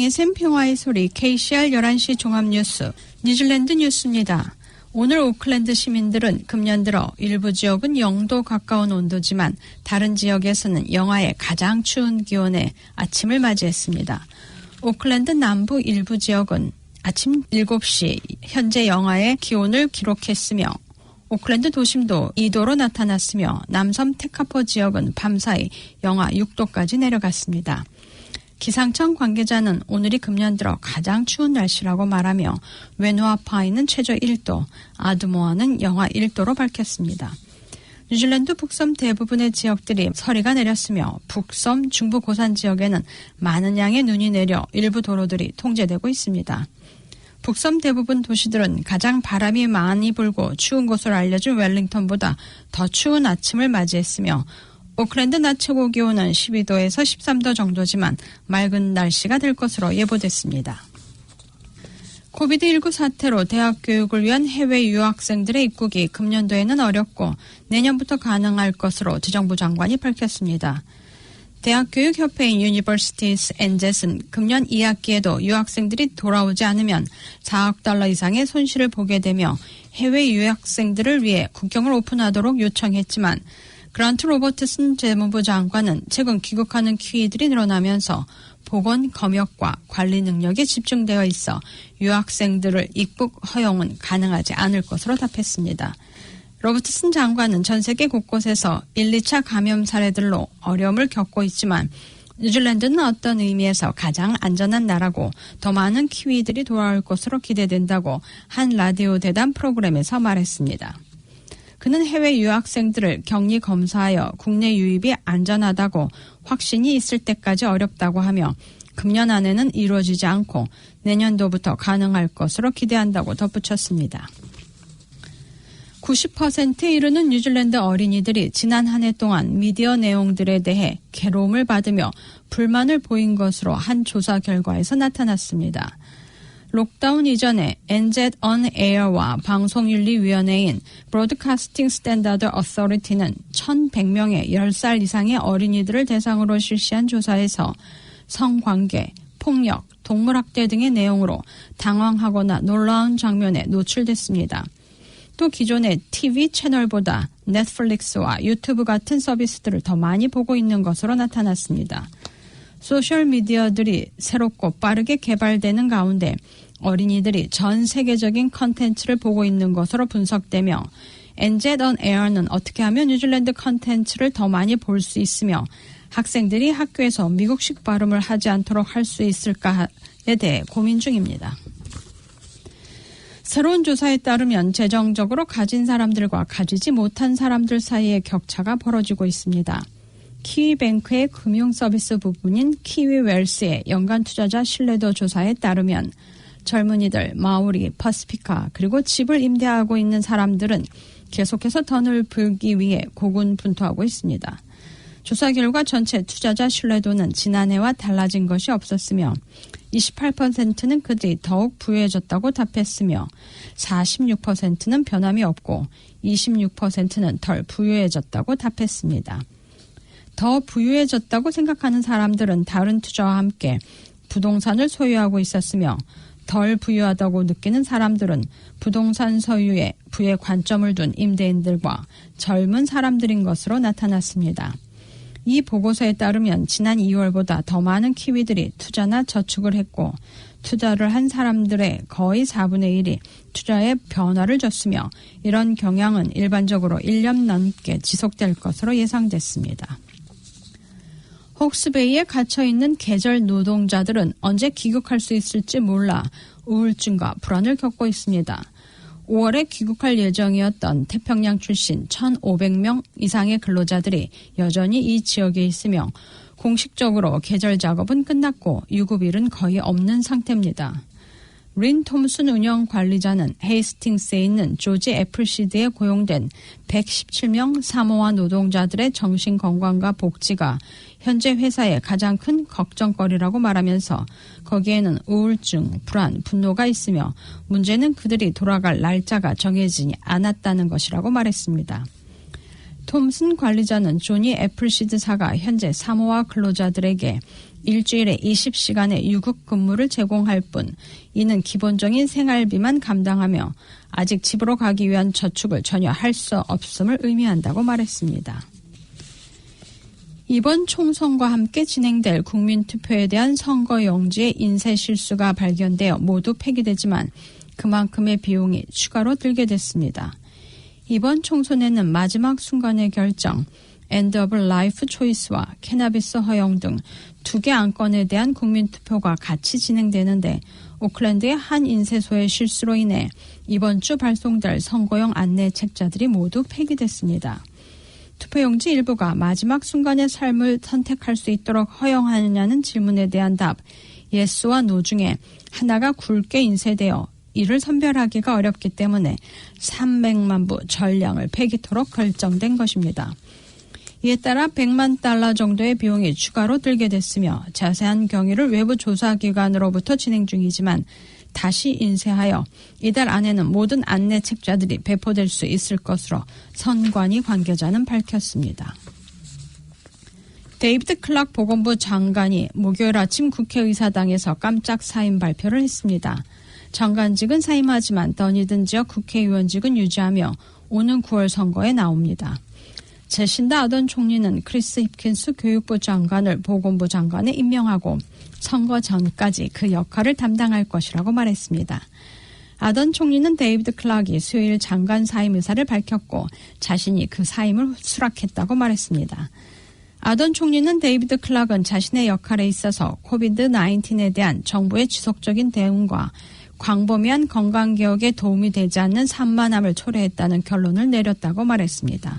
KBS 평화의 소리 KCR 11시 종합뉴스 뉴질랜드 뉴스입니다. 오늘 오클랜드 시민들은 금년 들어 일부 지역은 0도 가까운 온도지만 다른 지역에서는 영하의 가장 추운 기온에 아침을 맞이했습니다. 오클랜드 남부 일부 지역은 아침 7시 현재 영하의 기온을 기록했으며 오클랜드 도심도 2도로 나타났으며 남섬 테카포 지역은 밤사이 영하 6도까지 내려갔습니다. 기상청 관계자는 오늘이 금년 들어 가장 추운 날씨라고 말하며 웨누아파이는 최저 1도, 아드모아는 영하 1도로 밝혔습니다. 뉴질랜드 북섬 대부분의 지역들이 서리가 내렸으며 북섬 중부 고산 지역에는 많은 양의 눈이 내려 일부 도로들이 통제되고 있습니다. 북섬 대부분 도시들은 가장 바람이 많이 불고 추운 곳으로 알려진 웰링턴보다 더 추운 아침을 맞이했으며 오클랜드 낮 최고 기온은 12도에서 13도 정도지만 맑은 날씨가 될 것으로 예보됐습니다. 코비드19 사태로 대학 교육을 위한 해외 유학생들의 입국이 금년도에는 어렵고 내년부터 가능할 것으로 지정부 장관이 밝혔습니다. 대학교육협회인 유니버시티스 엔젯은 금년 2학기에도 유학생들이 돌아오지 않으면 4억 달러 이상의 손실을 보게 되며 해외 유학생들을 위해 국경을 오픈하도록 요청했지만 그란트 로버트슨 재무부 장관은 최근 귀국하는 키위들이 늘어나면서 보건, 검역과 관리 능력에 집중되어 있어 유학생들을 입국 허용은 가능하지 않을 것으로 답했습니다. 로버트슨 장관은 전 세계 곳곳에서 1, 2차 감염 사례들로 어려움을 겪고 있지만 뉴질랜드는 어떤 의미에서 가장 안전한 나라고 더 많은 키위들이 돌아올 것으로 기대된다고 한 라디오 대담 프로그램에서 말했습니다. 그는 해외 유학생들을 격리 검사하여 국내 유입이 안전하다고 확신이 있을 때까지 어렵다고 하며 금년 안에는 이루어지지 않고 내년도부터 가능할 것으로 기대한다고 덧붙였습니다. 90%에 이르는 뉴질랜드 어린이들이 지난 한 해 동안 미디어 내용들에 대해 괴로움을 받으며 불만을 보인 것으로 한 조사 결과에서 나타났습니다. 록다운 이전에 NZ On Air와 방송윤리위원회인 브로드카스팅 스탠다드 어서리티는 1,100명의 10살 이상의 어린이들을 대상으로 실시한 조사에서 성관계, 폭력, 동물학대 등의 내용으로 당황하거나 놀라운 장면에 노출됐습니다. 또 기존의 TV 채널보다 넷플릭스와 유튜브 같은 서비스들을 더 많이 보고 있는 것으로 나타났습니다. 소셜미디어들이 새롭고 빠르게 개발되는 가운데 어린이들이 전 세계적인 컨텐츠를 보고 있는 것으로 분석되며 NZ On Air는 어떻게 하면 뉴질랜드 컨텐츠를 더 많이 볼 수 있으며 학생들이 학교에서 미국식 발음을 하지 않도록 할 수 있을까에 대해 고민 중입니다. 새로운 조사에 따르면 재정적으로 가진 사람들과 가지지 못한 사람들 사이의 격차가 벌어지고 있습니다. 키위뱅크의 금융서비스 부분인 키위웰스의 연간 투자자 신뢰도 조사에 따르면 젊은이들, 마오리, 퍼시피카 그리고 집을 임대하고 있는 사람들은 계속해서 돈을 벌기 위해 고군분투하고 있습니다. 조사 결과 전체 투자자 신뢰도는 지난해와 달라진 것이 없었으며 28%는 그들이 더욱 부유해졌다고 답했으며 46%는 변함이 없고 26%는 덜 부유해졌다고 답했습니다. 더 부유해졌다고 생각하는 사람들은 다른 투자와 함께 부동산을 소유하고 있었으며 덜 부유하다고 느끼는 사람들은 부동산 소유에 부의 관점을 둔 임대인들과 젊은 사람들인 것으로 나타났습니다. 이 보고서에 따르면 지난 2월보다 더 많은 키위들이 투자나 저축을 했고 투자를 한 사람들의 거의 4분의 1이 투자에 변화를 줬으며 이런 경향은 일반적으로 1년 넘게 지속될 것으로 예상됐습니다. 혹스베이에 갇혀있는 계절 노동자들은 언제 귀국할 수 있을지 몰라 우울증과 불안을 겪고 있습니다. 5월에 귀국할 예정이었던 태평양 출신 1,500명 이상의 근로자들이 여전히 이 지역에 있으며 공식적으로 계절 작업은 끝났고 유급일은 거의 없는 상태입니다. 린 톰슨 운영 관리자는 헤이스팅스에 있는 조지 애플시드에 고용된 117명 사모아 노동자들의 정신건강과 복지가 현재 회사의 가장 큰 걱정거리라고 말하면서 거기에는 우울증, 불안, 분노가 있으며 문제는 그들이 돌아갈 날짜가 정해지지 않았다는 것이라고 말했습니다. 톰슨 관리자는 조니 애플시드사가 현재 사모아 근로자들에게 일주일에 20시간의 유급 근무를 제공할 뿐 이는 기본적인 생활비만 감당하며 아직 집으로 가기 위한 저축을 전혀 할 수 없음을 의미한다고 말했습니다. 이번 총선과 함께 진행될 국민투표에 대한 선거용지의 인쇄 실수가 발견되어 모두 폐기되지만 그만큼의 비용이 추가로 들게 됐습니다. 이번 총선에는 마지막 순간의 결정, End of Life Choice와 캐나비스 허용 등 2개 안건에 대한 국민투표가 같이 진행되는데 오클랜드의 한 인쇄소의 실수로 인해 이번 주 발송될 선거용 안내 책자들이 모두 폐기됐습니다. 투표용지 일부가 마지막 순간의 삶을 선택할 수 있도록 허용하느냐는 질문에 대한 답, 예스와 노 중에 하나가 굵게 인쇄되어 이를 선별하기가 어렵기 때문에 300만 부 전량을 폐기토록 결정된 것입니다. 이에 따라 $100만 정도의 비용이 추가로 들게 됐으며 자세한 경위를 외부 조사기관으로부터 진행 중이지만 다시 인쇄하여 이달 안에는 모든 안내 책자들이 배포될 수 있을 것으로 선관위 관계자는 밝혔습니다. 데이비드 클락 보건부 장관이 목요일 아침 국회의사당에서 깜짝 사임 발표를 했습니다. 장관직은 사임하지만 더니든 지역 국회의원직은 유지하며 오는 9월 선거에 나옵니다. 제신다 아던 총리는 크리스 힙킨스 교육부 장관을 보건부 장관에 임명하고 선거 전까지 그 역할을 담당할 것이라고 말했습니다. 아던 총리는 데이비드 클락이 수요일 장관 사임 의사를 밝혔고 자신이 그 사임을 수락했다고 말했습니다. 아던 총리는 데이비드 클락은 자신의 역할에 있어서 코비드-19에 대한 정부의 지속적인 대응과 광범위한 건강개혁에 도움이 되지 않는 산만함을 초래했다는 결론을 내렸다고 말했습니다.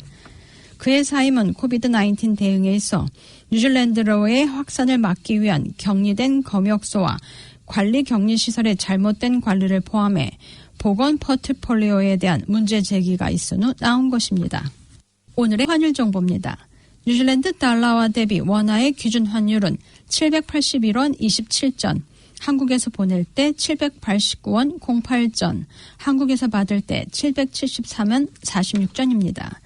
그의 사임은 코비드-19 대응에 있어 뉴질랜드로의 확산을 막기 위한 격리된 검역소와 관리 격리시설의 잘못된 관리를 포함해 보건 포트폴리오에 대한 문제 제기가 있은 후 나온 것입니다. 오늘의 환율 정보입니다. 뉴질랜드 달러와 대비 원화의 기준 환율은 781원 27전, 한국에서 보낼 때 789원 08전, 한국에서 받을 때 773원 46전입니다.